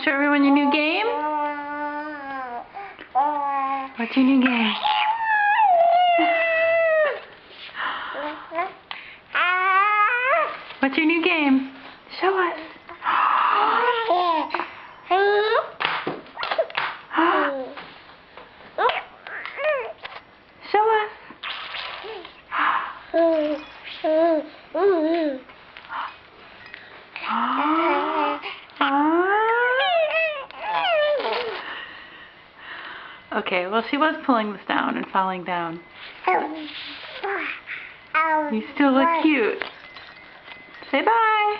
show everyone your new game? What's your new game? What's your new game? Show us. Show us. Okay, well, she was pulling this down and falling down. You still look cute. Say bye.